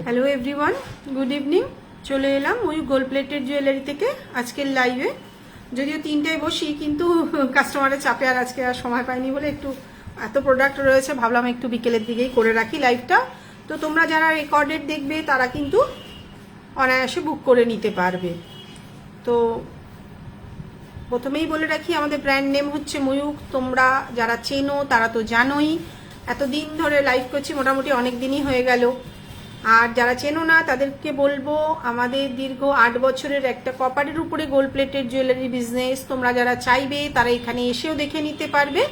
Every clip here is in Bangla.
Hello everyone, good evening. চলে এলাম ওই গোল্ড প্লেটেড জুয়েলারি থেকে আজকের লাইভে। যদিও 3টায় বসি, কিন্তু কাস্টমারের চাপে আর আজকে আর সময় পাইনি বলে একটু এত প্রোডাক্ট রয়েছে, ভাবলাম একটু বিকেলের দিকেই করে রাখি লাইভটা। তো তোমরা যারা রেকর্ডেড দেখবে তারা কিন্তু অনায়াসে বুক করে নিতে পারবে। তো প্রথমেই বলে রাখি, আমাদের ব্র্যান্ড নেম হচ্ছে ময়ূখ। তোমরা যারা চেনো তারা তো জানোই, এতদিন ধরে লাইভ করছি, মোটামুটি অনেক দিনই হয়ে গেল। আর যারা চেনো না তাদেরকে বলবো, আমাদের দীর্ঘ 8 বছরের একটা কপারের উপরে গোল্ড প্লেটেড জুয়েলারি বিজনেস। তোমরা যারা চাইবে তারা এখানে এসেও দেখে নিতে পারবে।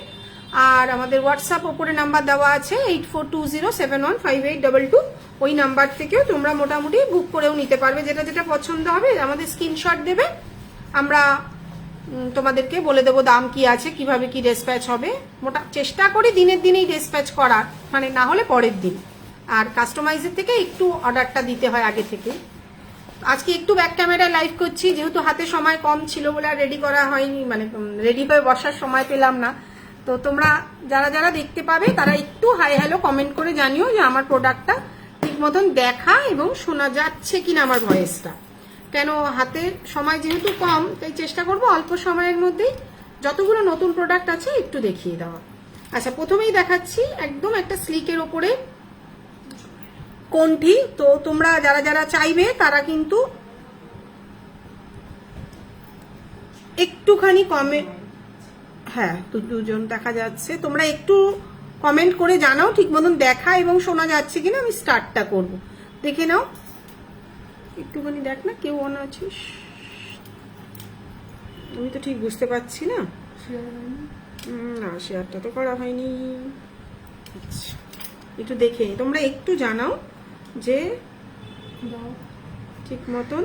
আর আমাদের হোয়াটসঅ্যাপ ওপরে নাম্বার দেওয়া আছে 8420715822। ওই নাম্বার থেকেও তোমরা মোটামুটি বুক করেও নিতে পারবে। যেটা যেটা পছন্দ হবে আমাদের স্ক্রিনশট দেবে, আমরা তোমাদেরকে বলে দেবো দাম কি আছে, কিভাবে কি ডিসপ্যাচ হবে। চেষ্টা করি দিনের দিনেই ডিসপ্যাচ করার, মানে না হলে পরের দিন। আর কাস্টমাইজের থেকে একটু অর্ডারটা দিতে হয় আগে থেকে। আজকে একটু ব্যাক ক্যামেরায় লাইভ করছি, যেহেতু হাতে সময় কম ছিল বলে আর রেডি করা হয়নি, মানে রেডি হয়ে বসার সময় পেলাম না। তো তোমরা যারা যারা দেখতে পাবে তারা একটু হাই হ্যালো কমেন্ট করে জানিও যে আমার প্রোডাক্টটা ঠিক মতন দেখা এবং শোনা যাচ্ছে কিনা আমার ভয়েসটা। কেন হাতে সময় যেহেতু কম, তাই চেষ্টা করবো অল্প সময়ের মধ্যেই যতগুলো নতুন প্রোডাক্ট আছে একটু দেখিয়ে দেওয়া। আচ্ছা, প্রথমেই দেখাচ্ছি একদম একটা স্লিকের ওপরে কোনটি। তো তোমরা যারা যারা চাইবে তারা কিন্তু একটুখানি কমেন্ট, হ্যাঁ দুজন দেখা যাচ্ছে, তোমরা একটু কমেন্ট করে জানাও ঠিক মতন দেখা এবং শোনা যাচ্ছে কিনা। আমি স্টার্টটা করব, দেখে নাও একটুখানি। দেখ না, কেউ অন আছিস? আমি তো ঠিক বুঝতে পারছি না। না, শেয়ারটা তো করা হয়নি। আচ্ছা, একটু দেখে তোমরা একটু জানাও যে ঠিক মতন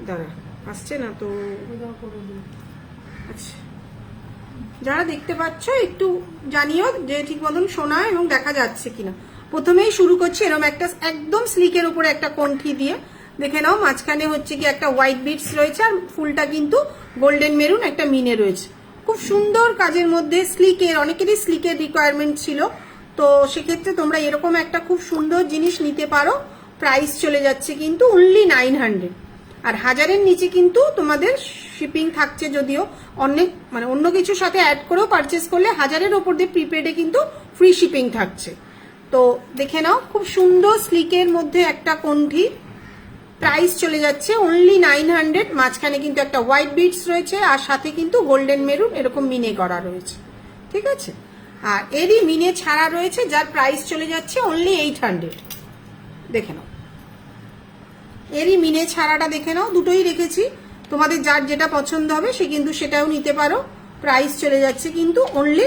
দাঁড়া আসছে না তো। আচ্ছা, যারা দেখতে পাচ্ছ একটু জানিও যে ঠিক মতন শোনা এবং দেখা যাচ্ছে কিনা। প্রথমেই শুরু করছি এরকম একটা একদম স্লিকের উপরে একটা কণ্ঠি দিয়ে। দেখে নাও, মাঝখানে হচ্ছে কি একটা হোয়াইট বিটস রয়েছে, আর ফুলটা কিন্তু গোল্ডেন মেরুন একটা মিনে রয়েছে। খুব সুন্দর কাজের মধ্যে স্লিকের, অনেকেরই স্লিকের রিকোয়ারমেন্ট ছিল। তো সেক্ষেত্রে তোমরা এরকম একটা খুব সুন্দর জিনিস নিতে পারো। প্রাইস চলে যাচ্ছে কিন্তু অনলি 900। আর 1000-এর নিচে কিন্তু তোমাদের শিপিং থাকছে, যদিও অনেক মানে অন্য কিছুর সাথে অ্যাড করেও পারচেস করলে 1000-এর ওপর দিয়ে প্রিপেডে কিন্তু ফ্রি শিপিং থাকছে। তো দেখে নাও, খুব সুন্দর স্লিকের মধ্যে একটা কণ্ঠি। প্রাইস চলে যাচ্ছে অনলি 900। মাঝখানে কিন্তু একটা হোয়াইট বিটস রয়েছে, আর সাথে কিন্তু গোল্ডেন মেরুন এরকম মিনে করা রয়েছে, ঠিক আছে। আর এরই মিনে ছাড়া রয়েছে, যার প্রাইস চলে যাচ্ছে অনলি 800। দেখে নাও, এরই মিনে ছাড়াটা দেখে নাও, দুটোই রেখেছি। তোমাদের যার যেটা পছন্দ হবে সে কিন্তু সেটাও নিতে পারো। প্রাইস চলে যাচ্ছে কিন্তু অনলি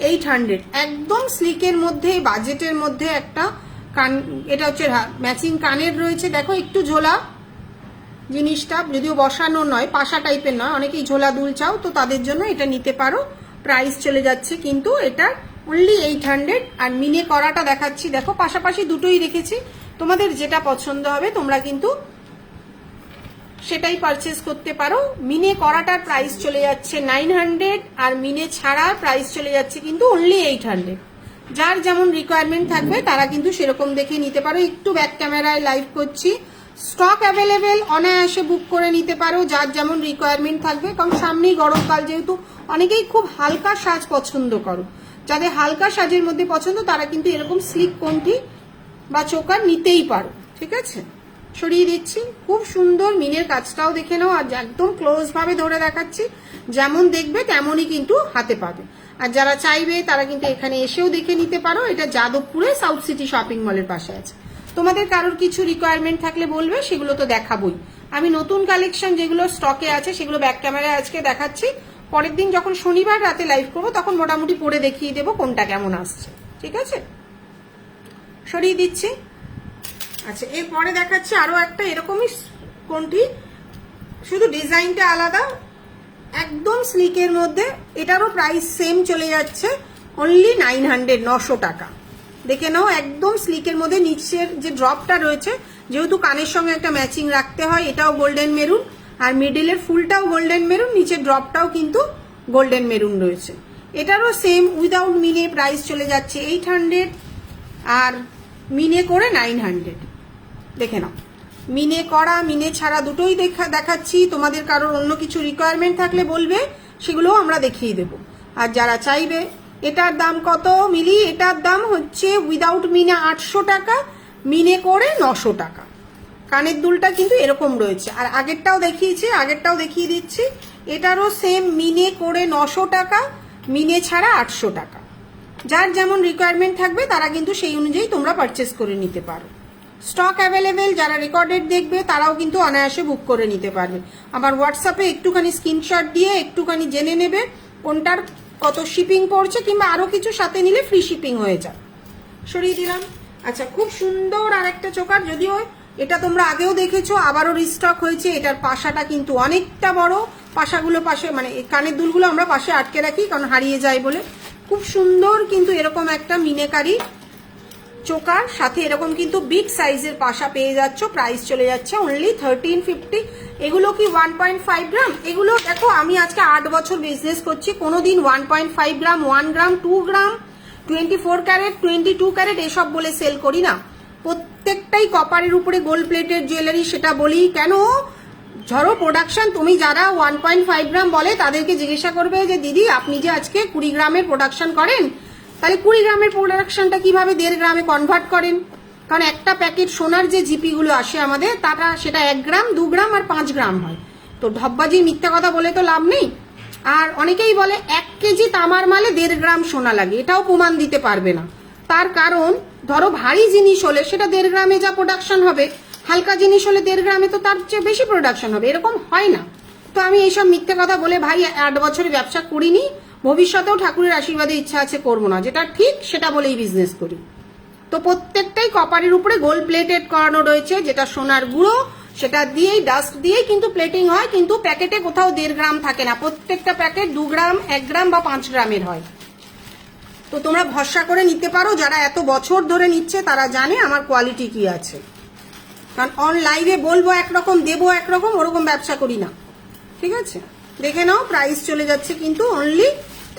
800। একদম স্লিকের মধ্যে, বাজেটের মধ্যে একটা কান, এটা হচ্ছে ম্যাচিং কানের রয়েছে। দেখো একটু ঝোলা জিনিসটা, যদিও বসানো নয়, পাশা টাইপের নয়, অনেকেই ঝোলা দুল চাও, তো তাদের জন্য এটা নিতে পারো। প্রাইস চলে যাচ্ছে কিন্তু এটা অনলি 800। আর মিনে করাটা দেখাচ্ছি, দেখো পাশাপাশি দুটোই রেখেছি। তোমাদের যেটা পছন্দ হবে তোমরা কিন্তু সেটাই পারচেস করতে পারো। মিনে করাটার প্রাইস চলে যাচ্ছে 900, আর মিনে ছাড়ার প্রাইস চলে যাচ্ছে কিন্তু অনলি 800। যার যেমন রিকোয়ারমেন্ট থাকবে তারা কিন্তু সেরকম দেখে নিতে পারো। একটু ব্যাক ক্যামেরায় লাইভ করছি, স্টক অ্যাভেলেবেল, অনায়াসে বুক করে নিতে পারো যার যেমন রিকোয়ারমেন্ট থাকবে। কারণ সামনেই গরমকাল, যেহেতু অনেকেই খুব হালকা সাজ পছন্দ করো। যাদের হালকা সাজের মধ্যে পছন্দ তারা কিন্তু এরকম স্লিক কোনটি বা চোকার নিতেই পারো, ঠিক আছে। সরিয়ে দিচ্ছি, খুব সুন্দর মিনের কাজটাও দেখে নাও। আর একদম ক্লোজ ভাবে ধরে দেখাচ্ছি, যেমন দেখবে তেমনই কিন্তু হাতে পাবে। আর যারা চাইবে তারা কিন্তু এখানে এসেও দেখে নিতে পারো। এটা যাদবপুরে সাউথ সিটি শপিং মলের পাশে আছে। তোমাদের কারোর কিছু রিকোয়ারমেন্ট থাকলে বলবে, সেগুলো তো দেখাবোই। আমি নতুন কালেকশন যেগুলো স্টকে আছে সেগুলো ব্যাক ক্যামেরায় আজকে দেখাচ্ছি। পরের দিন যখন শনিবার রাতে লাইভ করবো তখন মোটামুটি পরে দেখিয়ে দেবো কোনটা কেমন আসছে, ঠিক আছে। সরিয়ে দিচ্ছি। আচ্ছা, এরপরে দেখাচ্ছি আরো একটা এরকমই কোনটি, শুধু ডিজাইনটা আলাদা, একদম স্লিকের মধ্যে। এটারও প্রাইস সেম চলে যাচ্ছে অনলি 900, 900 টাকা। দেখে নাও, একদম স্লিকের মধ্যে নিচের যে ড্রপটা রয়েছে, যেহেতু কানের সঙ্গে একটা ম্যাচিং রাখতে হয়, এটাও গোল্ডেন মেরুন, আর মিডিলের ফুলটাও গোল্ডেন মেরুন, নিচের ড্রপটাও কিন্তু গোল্ডেন মেরুন রয়েছে। এটারও সেম উইদাউট মিনে প্রাইস চলে যাচ্ছে 800, আর মিনে করে 900। দেখে নাও, মিনে করা মিনে ছাড়া দুটোই দেখাচ্ছি। তোমাদের কারোর অন্য কিছু রিকোয়ারমেন্ট থাকলে বলবে, সেগুলোও আমরা দেখিয়ে দেব। আর যারা চাইবে, এটার দাম কত মিলি? এটার দাম হচ্ছে উইদাউট মিনে 800 টাকা, মিনে করে 900 টাকা। কানের দুলটা কিন্তু এরকম রয়েছে। আর আগেরটাও দেখিয়েছি, আগেরটাও দেখিয়ে দিচ্ছি। এটারও সেম মিনে করে 900 টাকা, মিনে ছাড়া 800 টাকা। যার যেমন রিকোয়ারমেন্ট থাকবে তারা কিন্তু সেই অনুযায়ী তোমরা পারচেস করে নিতে পারো। স্টক অ্যাভেলেবেল, যারা রেকর্ডেড দেখবে তারাও কিন্তু অনায়াসে বুক করে নিতে পারবে। আবার হোয়াটসঅ্যাপে একটুখানি স্ক্রিনশট দিয়ে একটুখানি জেনে নেবে কোনটার কত শিপিং পড়ছে, কিংবা আরো কিছু সাথে নিলে ফ্রি শিপিং হয়ে যায়। সরিয়ে দিলাম। আচ্ছা, খুব সুন্দর আর একটা চোকার, যদিও এটা তোমরা আগেও দেখেছো, আবারও রিস্টক হয়েছে। এটার পাশাটা কিন্তু অনেকটা বড়। পাশাগুলো পাশে, মানে কানের দুলগুলো আমরা পাশে আটকে রাখি কারণ হারিয়ে যায় বলে। খুব সুন্দর কিন্তু এরকম একটা মিনেকারি চোকার, সাথে এরকম কিন্তু বিগ সাইজের পাশা পেয়ে যাচ্ছ। প্রাইস চলে যাচ্ছে অনলি 1350। এগুলো কি 1.5 গ্রাম? এগুলো দেখো, আমি আজকে 8 বছর বিজনেস করছি, কোনোদিন 1.5 গ্রাম, 1 গ্রাম, 2 গ্রাম, 24 ক্যারেট, 22 ক্যারেট এসব বলে সেল করি না। প্রত্যেকটাই কপারের উপরে গোল্ড প্লেটেড জুয়েলারি, সেটা বলি কেন? ধরো প্রোডাকশন, তুমি যারা 1.5 গ্রাম বলে তাদেরকে জিজ্ঞাসা করবে যে দিদি আপনি যে আজকে 20 গ্রামের প্রোডাকশন করেন, তাহলে 20 গ্রামের প্রোডাকশনটা কিভাবে 1.5 গ্রামে কনভার্ট করেন? কারণ একটা প্যাকেট সোনার যে জিপিগুলো আসে আমাদের, তারা সেটা 1 গ্রাম, 2 গ্রাম আর 5 গ্রাম হয়। তো ঢব্বাজির মিথ্যা কথা বলে তো লাভ নেই। আর অনেকেই বলে 1 কেজি তামার মালে 1.5 গ্রাম সোনা লাগে, এটাও প্রমাণ দিতে পারবে না। তার কারণ ধরো ভারী জিনিস হলে সেটা 1.5 গ্রামে যা প্রোডাকশন হবে, হালকা জিনিস হলে 1.5 গ্রামে তো তার চেয়ে বেশি প্রোডাকশন হবে, এরকম হয় না। তো আমি এইসব মিথ্যে কথা বলে ভাই 8 বছরে ব্যবসা করিনি, ভবিষ্যতেও ঠাকুরের আশীর্বাদে ইচ্ছা আছে করবো না। যেটা ঠিক সেটা বলেই বিজনেস করি। তো প্রত্যেকটাই কপারের উপরে গোল্ড প্লেটেড করানো রয়েছে, যেটা সোনার গুঁড়ো, সেটা দিয়েই ডাস্ট দিয়েই কিন্তু প্লেটিং হয়। কিন্তু প্যাকেটে কোথাও 1.5 গ্রাম থাকে না, প্রত্যেকটা প্যাকেট 2 গ্রাম, 1 গ্রাম বা 5 গ্রামের হয়। তো তোমরা ভরসা করে নিতে পারো, যারা এত বছর ধরে নিচ্ছে তারা জানে আমার কোয়ালিটি কি আছে। কারণ অন লাইভে বলবো একরকম, দেবো একরকম, ওরকম ব্যবসা করি না। ঠিক আছে, দেখে নাও, প্রাইস চলে যাচ্ছে কিন্তু অনলি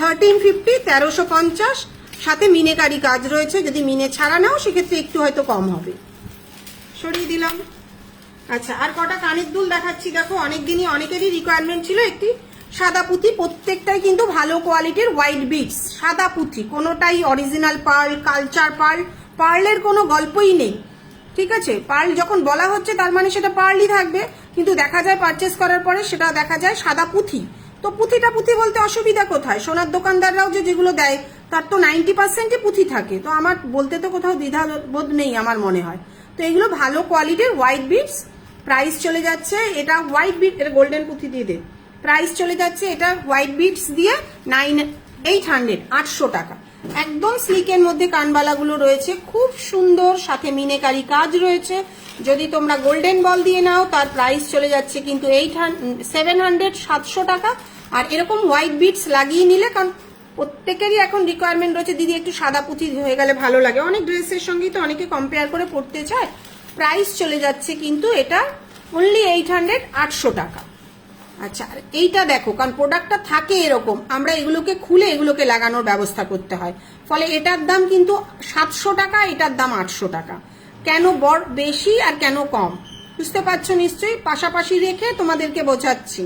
1350, 1350। সাথে মিনেকারি কাজ রয়েছে, যদি মিনে ছাড়া নাও সেক্ষেত্রে একটু হয়তো কম হবে। সরিয়ে দিলাম। আচ্ছা, আর কটা কানের দুল দেখাচ্ছি। দেখো, অনেকদিনই অনেকেরই রিকোয়ারমেন্ট ছিল একটি সাদা পুঁথি, প্রত্যেকটাই কিন্তু ভালো কোয়ালিটির হোয়াইট বিটস সাদা পুঁথি, কোনোটাই অরিজিনাল পার্ল, কালচার পার্ল, পার্লের কোনো গল্পই নেই। ঠিক আছে, পার্ল যখন বলা হচ্ছে তার মানে সেটা পার্লই থাকবে, কিন্তু দেখা যায় পারচেস করার পরে সেটা দেখা যায় সাদা পুঁথি। তো পুঁথিটা পুঁথি বলতে অসুবিধা কোথায়? সোনার দোকানদাররাও যেগুলো দেয় তার তো 90%ই পুঁথি থাকে। তো আমার বলতে তো কোথাও দ্বিধাবোধ নেই আমার মনে হয়। তো এগুলো ভালো কোয়ালিটির হোয়াইট বিটস। প্রাইস চলে যাচ্ছে, এটা হোয়াইট বিট, এটা গোল্ডেন পুঁথি দিয়ে দে। প্রাইস চলে যাচ্ছে এটা হোয়াইট বিটস দিয়ে 800, 800 টাকা। একদম স্লিকের মধ্যে কানবালাগুলো রয়েছে, খুব সুন্দর, সাথে মিনেকারি কাজ রয়েছে। যদি তোমরা গোল্ডেন বল দিয়ে নাও তার প্রাইস চলে যাচ্ছে কিন্তু 700, 700 টাকা। আর এরকম হোয়াইট বিটস লাগিয়ে নিলে, কারণ প্রত্যেকেরই এখন রিকোয়ারমেন্ট রয়েছে দিদি একটু সাদা পুঁথি হয়ে গেলে ভালো লাগে, অনেক ড্রেসের সঙ্গেই তো অনেকে কম্পেয়ার করে পড়তে চায়। প্রাইস চলে যাচ্ছে কিন্তু এটা অনলি 800, 800 টাকা। আচ্ছা, আর এইটা দেখো, কারণ প্রোডাক্টটা থাকে এরকম, আমরা এগুলোকে খুলে এগুলোকে লাগানোর ব্যবস্থা করতে হয়, ফলে এটার দাম কিন্তু 700 টাকা, এটার দাম 800 টাকা। কেন বেশি আর কেন কম বুঝতে পারছো নিশ্চয়ই, পাশাপাশি রেখে তোমাদেরকে বোঝাচ্ছি।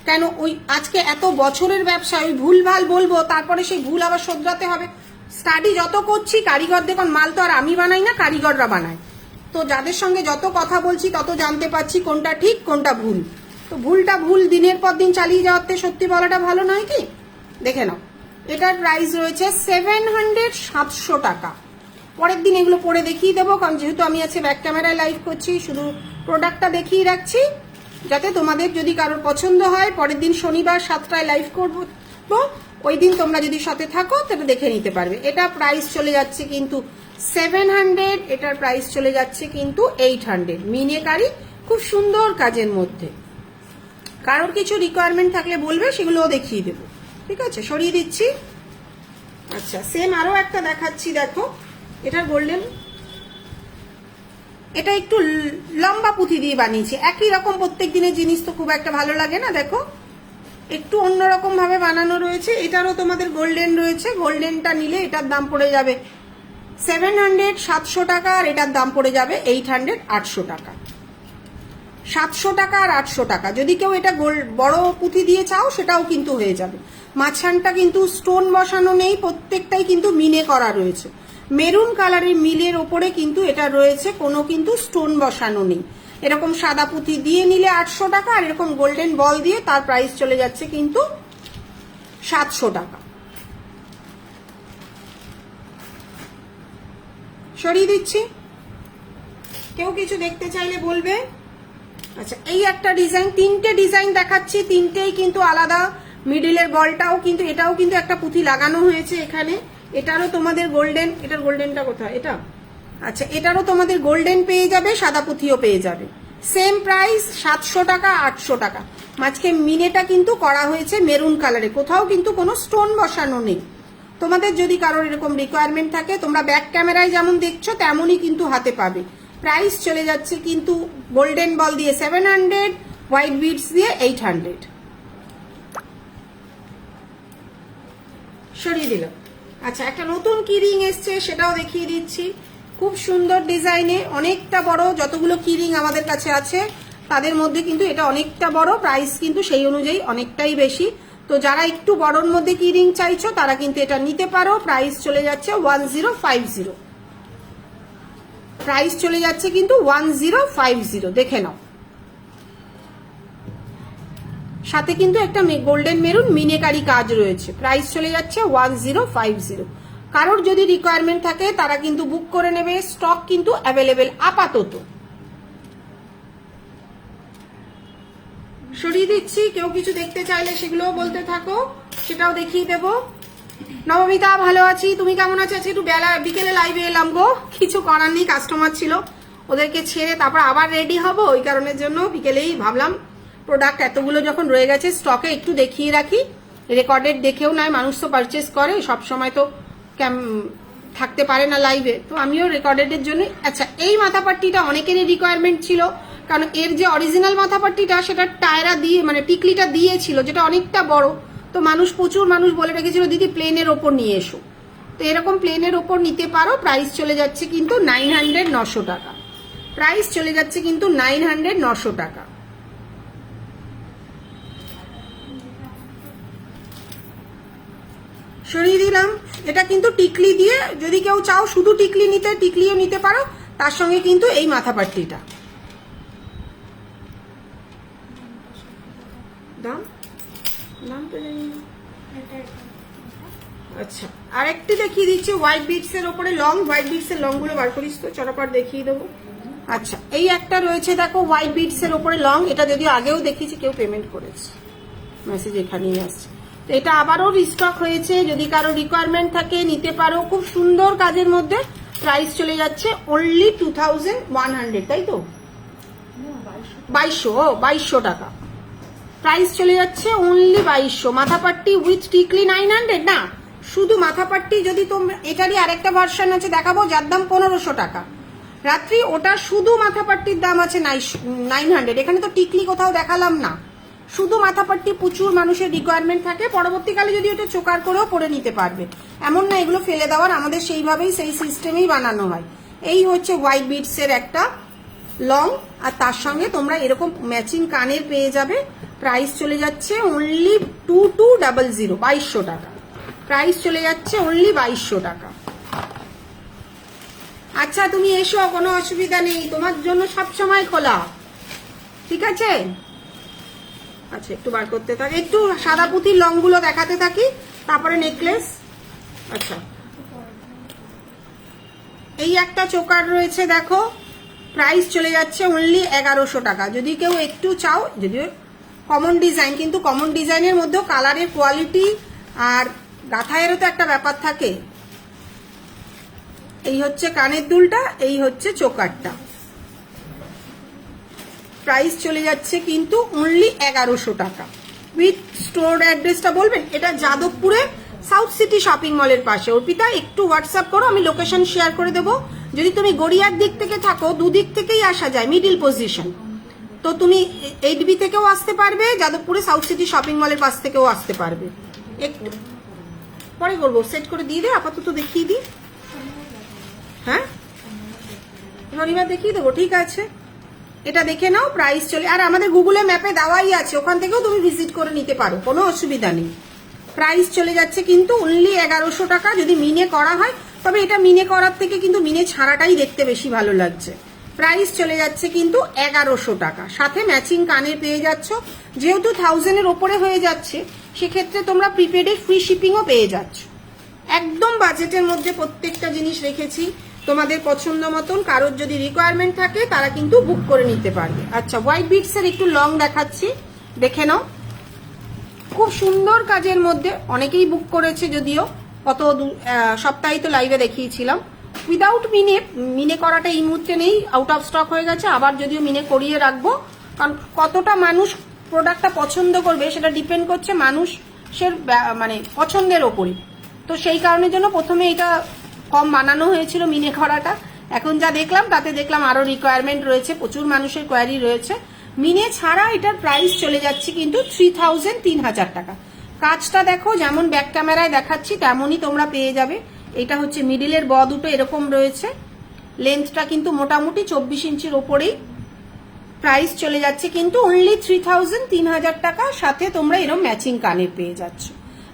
কেন ওই আজকে এত বছরের ব্যবসা ওই ভুল ভাল বলবো, তারপরে সেই ভুল আবার শোধরাতে হবে। স্টাডি যত করছি, কারিগর দেখুন, মাল তো আর আমি বানাই না, কারিগররা বানায়। তো যাদের সঙ্গে যত কথা বলছি তত জানতে পারছি কোনটা ঠিক কোনটা ভুল। তো ভুলটা ভুল দিনের পর দিন চালিয়ে যাওয়াতে সত্যি বলাটা ভালো নয় কি? দেখে নাও, এটার প্রাইস রয়েছে 700, 700 টাকা। পরের দিন এগুলো পরে দেখিয়ে দেবো, কারণ যেহেতু আমি আজকে ব্যাক ক্যামেরায় লাইভ করছি, শুধু প্রোডাক্টটা দেখিয়ে রাখছি, যাতে তোমাদের যদি কারোর পছন্দ হয় পরের দিন শনিবার 7টায় লাইভ করবো, ওই দিন তোমরা যদি সাথে থাকো তাহলে দেখে নিতে পারবে। এটা প্রাইস চলে যাচ্ছে কিন্তু 700, এটার প্রাইস চলে যাচ্ছে কিন্তু 800। মিনেকারি, খুব সুন্দর কাজের মধ্যে। কারোর কিছু রিকোয়ারমেন্ট থাকলে বলবে, সেগুলোও দেখিয়ে দেবো। ঠিক আছে, সরিয়ে দিচ্ছি। আচ্ছা, সেম আরো একটা দেখাচ্ছি। দেখো, এটা গোল্ডেন, এটা একটু লম্বা পুঁথি দিয়ে বানিয়েছি। একই রকম প্রত্যেক দিনের জিনিস তো খুব একটা ভালো লাগে না, দেখো একটু অন্যরকম ভাবে বানানো রয়েছে। এটারও তোমাদের গোল্ডেন রয়েছে, গোল্ডেনটা নিলে এটার দাম পড়ে যাবে 700 700 টাকা, আর এটার দাম পড়ে যাবে 800 800 টাকা। 700 টাকা আর 800 টাকা। যদি কেউ এটা বড় পুঁথি দিয়ে চাও সেটাও কিন্তু হয়ে যাবে। মাঝখানটা কিন্তু স্টোন বসানো নেই, প্রত্যেকটাই কিন্তু মিনে করা রয়েছে। মেরুন কালারের মিলের ওপরে কিন্তু এটা রয়েছে, কোনো কিন্তু স্টোন বসানো নেই। এরকম সাদা পুঁথি দিয়ে নিলে 800 টাকা, আর এরকম গোল্ডেন বল দিয়ে তার প্রাইস চলে যাচ্ছে কিন্তু 700 টাকা। সরিয়ে দিচ্ছি, কেউ কিছু দেখতে চাইলে বলবে। আচ্ছা, এই একটা ডিজাইন, তিনটে ডিজাইন দেখাচ্ছি, তিনটেই কিন্তু আলাদা। মিডিলের বলটাও কিন্তু, এটাও কিন্তু একটা পুঁথি লাগানো হয়েছে এখানে। এটারও তোমাদের গোল্ডেন, এটার গোল্ডেনটা কোথায় এটা? আচ্ছা, এটারও তোমাদের গোল্ডেন পেয়ে যাবে, সাদা পুঁথিও পেয়ে যাবে। সেম প্রাইস 700 টাকা 800 টাকা। মাঝকে মিনেটা কিন্তু করা হয়েছে মেরুন কালারে, কোথাও কিন্তু কোনো স্টোন বসানো নেই। তোমাদের যদি কারোর এরকম রিকোয়ারমেন্ট থাকে, তোমরা ব্যাক ক্যামেরায় যেমন দেখছো তেমনই কিন্তু হাতে পাবে। প্রাইস চলে যাচ্ছে কিন্তু গোল্ডেন বল দিয়ে 700, হোয়াইট বিডস দিয়ে 800। সরিয়ে দিলাম। আচ্ছা, একটা নতুন কি রিং এসছে সেটাও দেখিয়ে দিচ্ছি, খুব সুন্দর ডিজাইনে, অনেকটা বড়। যতগুলো কি রিং আমাদের কাছে আছে তাদের মধ্যে কিন্তু এটা অনেকটা বড়, প্রাইস কিন্তু সেই অনুযায়ী অনেকটাই বেশি। তো যারা একটু বড়র মধ্যে কি রিং চাইছো তারা কিন্তু এটা নিতে পারো। প্রাইস চলে যাচ্ছে 1050। প্রাইস চলে যাচ্ছে কিন্তু 1050, দেখে নাও। সাথে কিন্তু একটা গোল্ডেন মেরুন মিনেকারি কাজ রয়েছে। প্রাইস চলে যাচ্ছে 1050। কারোর যদি রিকোয়ারমেন্ট থাকে তারা কিন্তু বুক করে নেবে, স্টক কিন্তু অ্যাভেলেবেল আপাতত। সরিয়ে দিচ্ছি, কেউ কিছু দেখতে চাইলে সেগুলোও বলতে থাকো, সেটাও দেখিয়ে দেবো। নবমিতা, ভালো আছি, তুমি কেমন আছো? আজকে একটু বিকেলে লাইভে এলাম গো, কিছু করার নেই, কাস্টমার ছিল, ওদেরকে ছেড়ে তারপর আবার রেডি হব, ওই কারণের জন্য বিকেলেই ভাবলাম প্রোডাক্ট এতগুলো যখন রয়ে গেছে স্টকে একটু দেখিয়ে রাখি। রেকর্ডেড দেখেও নয়, মানুষ তো পারচেস করে, সব সময় তো থাকতে পারে না লাইভে, তো আমিও রেকর্ডেডের জন্য। আচ্ছা, এই মাথাপাট্টিটা অনেকেরই রিকোয়ারমেন্ট ছিল, কারণ এর যে অরিজিনাল মাথাপাট্টিটা সেটা টায়রা দিয়ে মানে টিকলিটা দিয়েছিল, যেটা অনেকটা বড়। তো প্রচুর মানুষ বলে রেখেছিল দিদি প্লেনের ওপর নিয়ে এসো, তো এরকম প্লেনের ওপর নিতে পারো। প্রাইস চলে যাচ্ছে কিন্তু 900 900 টাকা। প্রাইস চলে যাচ্ছে কিন্তু 900 900 টাকা। সরিয়ে দিলাম। এটা কিন্তু টিকলি দিয়ে, যদি কেউ চাও শুধু টিকলি নিতে, টিকলিও নিতে পারো, তার সঙ্গে কিন্তু এই মাথাপাট্টিটা। দাম দাম তো জানি না। আচ্ছা, আরেকটি দেখিয়ে দিচ্ছি হোয়াইট বিটস এর উপরে লং। হোয়াইট বিটস এর লং গুলো বার করিস তো, চটাপট দেখিয়ে দেবো। আচ্ছা, এই একটা রয়েছে দেখো হোয়াইট বিটস এর উপরে লং। এটা যদিও আগেও দেখিয়েছি, কেউ পেমেন্ট করেছে, মেসেজ এখানেই আসছে। তো এটা আবারও রিস্টক হয়েছে, যদি কারো রিকোয়ারমেন্ট থাকে নিতে পারো। খুব সুন্দর কাজের মধ্যে। প্রাইস চলে যাচ্ছে অনলি 2100, তাই তো? 2200 টাকা। প্রাইস চলে যাচ্ছে অনলি 2200। মাথাপাট্টি উইথ টিকলি 900 না, শুধু মাথাপাট্টি। যদি তোমরা, এটারই আরেকটা ভার্সন আছে দেখাবো যার দাম 1500 টাকা রাত্রি, ওটা শুধু মাথাপাট্টির দাম আছে 900। এখানে তো টিকলি কোথাও দেখালাম না, শুধু মাথাপাট্টি। প্রচুর মানুষের রিকোয়ারমেন্ট থাকে, পরবর্তীকালে যদি ওটা চোকার করেও পরে নিতে পারবে, এমন না এগুলো ফেলে দেওয়ার, আমাদের সেইভাবেই সেই সিস্টেমেই বানানো হয়। এই হচ্ছে হোয়াইট বিটস এর একটা লং, আর তার সঙ্গে তোমরা এরকম ম্যাচিং কানের পেয়ে যাবে। প্রাইস চলে যাচ্ছে অনলি 2200, 2200 টাকা। প্রাইস চলে যাচ্ছে অনলি 2200 টাকা। আচ্ছা, তুমি এসো, কোনো অসুবিধা নেই, তোমার জন্য সবসময় খোলা, ঠিক আছে? আচ্ছা, একটু বার করতে থাকি, একটু সাদা পুঁথির লং গুলো দেখাতে থাকি, তারপরে নেকলেস। আচ্ছা, এই একটা চোকার রয়েছে দেখো, প্রাইস চলে যাচ্ছে অনলি 1100 টাকা। যদি কেউ একটু চাও, যদিও কমন ডিজাইন, কিন্তু কমন ডিজাইনের মধ্যেও কালারের কোয়ালিটি আর গাঁথায়েরও তো একটা ব্যাপার থাকে। এই হচ্ছে কানের দুলটা, এই হচ্ছে চোকারটা। প্রাইস চলে যাচ্ছে কিন্তু অনলি 1100 টাকা। উইথ স্টোর অ্যাড্রেসটা বলবেন? এটা যাদবপুরে সাউথ সিটি শপিং মলের পাশে। অর্পিতা, একটু হোয়াটসঅ্যাপ করো, আমি লোকেশন শেয়ার করে দেবো। যদি তুমি গড়িয়ার দিক থেকে থাকো, দুদিক থেকেই আসা যায়, মিডিল পজিশন। তো তুমি 8B থেকেও আসতে পারবে, যাদবপুরে সাউথ সিটি শপিং মলের পাশ থেকেও আসতে পারবে। একটু পরে করবো, সেট করে দিয়ে দে, আপাতত দেখিয়ে দিই। শনিবার দেখিয়ে দেবো, ঠিক আছে। এটা দেখে নাও, প্রাইস চলে, আর আমাদের গুগলে ম্যাপে দেওয়াই আছে, ওখান থেকেও তুমি ভিজিট করে নিতে পারো, কোনো অসুবিধা নেই। প্রাইস চলে যাচ্ছে কিন্তু অনলি 1100 টাকা যদি মিনে করা হয়, তবে এটা মিনে করার থেকে কিন্তু মিনে ছাড়াটাই দেখতে বেশি ভালো লাগছে। প্রাইস চলে যাচ্ছে কিন্তু 1100 টাকা, সাথে ম্যাচিং কানের পেয়ে যাচ্ছ। যেহেতু 1000-এর ওপরে হয়ে যাচ্ছে, সেক্ষেত্রে তোমরা প্রিপেডে ফ্রি শিপিংও পেয়ে যাচ্ছ। একদম বাজেটের মধ্যে প্রত্যেকটা জিনিস রেখেছি, তোমাদের পছন্দ মতন। কারোর যদি রিকোয়ারমেন্ট থাকে তারা কিন্তু বুক করে নিতে পারবে। আচ্ছা, হোয়াইট বিটস এর একটু লং দেখাচ্ছি, দেখে নাও। খুব সুন্দর কাজের মধ্যে, অনেকেই বুক করেছে, যদিও গত সপ্তাহে তো লাইভে দেখিয়েছিলাম। উইদাউট মিনে করাটা এই মুহূর্তে নেই, আউট অফ স্টক হয়ে গেছে। আবার যদিও মিনে করিয়ে রাখবো, কারণ কতটা মানুষ প্রোডাক্টটা পছন্দ করবে সেটা ডিপেন্ড করছে মানুষের মানে পছন্দের ওপরই। তো সেই কারণের জন্য প্রথমে এটা কম বানানো হয়েছিল মিনে করাটা। এখন যা দেখলাম তাতে দেখলাম আরো রিকোয়ারমেন্ট রয়েছে, প্রচুর মানুষের কোয়ারি রয়েছে। মিনে ছাড়া এটার প্রাইস চলে যাচ্ছে কিন্তু 3000 টাকা। কাজটা দেখো, যেমন ব্যাক ক্যামেরায় দেখাচ্ছি তেমনই তোমরা পেয়ে যাবে। এটা হচ্ছে মিডিলের ব দুটো এরকম রয়েছে, লেন্থটা কিন্তু মোটামুটি 24 ইঞ্চির ওপরেই। প্রাইস চলে যাচ্ছে কিন্তু অনলি 3000 টাকা, সাথে তোমরা এরকম ম্যাচিং কানের পেয়ে যাচ্ছ।